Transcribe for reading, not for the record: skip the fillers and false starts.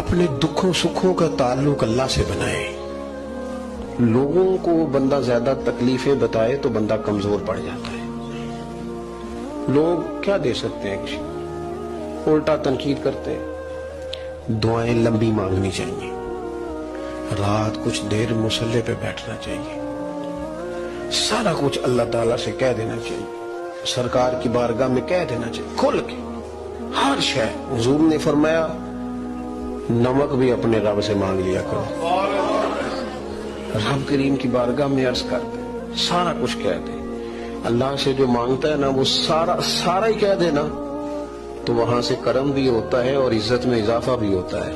अपने दुखों सुखों का ताल्लुक अल्लाह से बनाए। लोगों को बंदा ज्यादा तकलीफें बताए तो बंदा कमजोर पड़ जाता है। लोग क्या दे सकते हैं, किसी उल्टा तनकीद करते हैं। दुआएं लंबी मांगनी चाहिए, रात कुछ देर मुसल्ले पे बैठना चाहिए, सारा कुछ अल्लाह ताला से कह देना चाहिए, सरकार की बारगाह में कह देना चाहिए खुल के हर शय। हुजूर ने फरमाया नमक भी अपने रब से मांग लिया करो। रब करीम की बारगाह में अर्ज करते सारा कुछ कह दे। अल्लाह से जो मांगता है ना वो सारा ही कह देना, तो वहां से करम भी होता है और इज्जत में इजाफा भी होता है।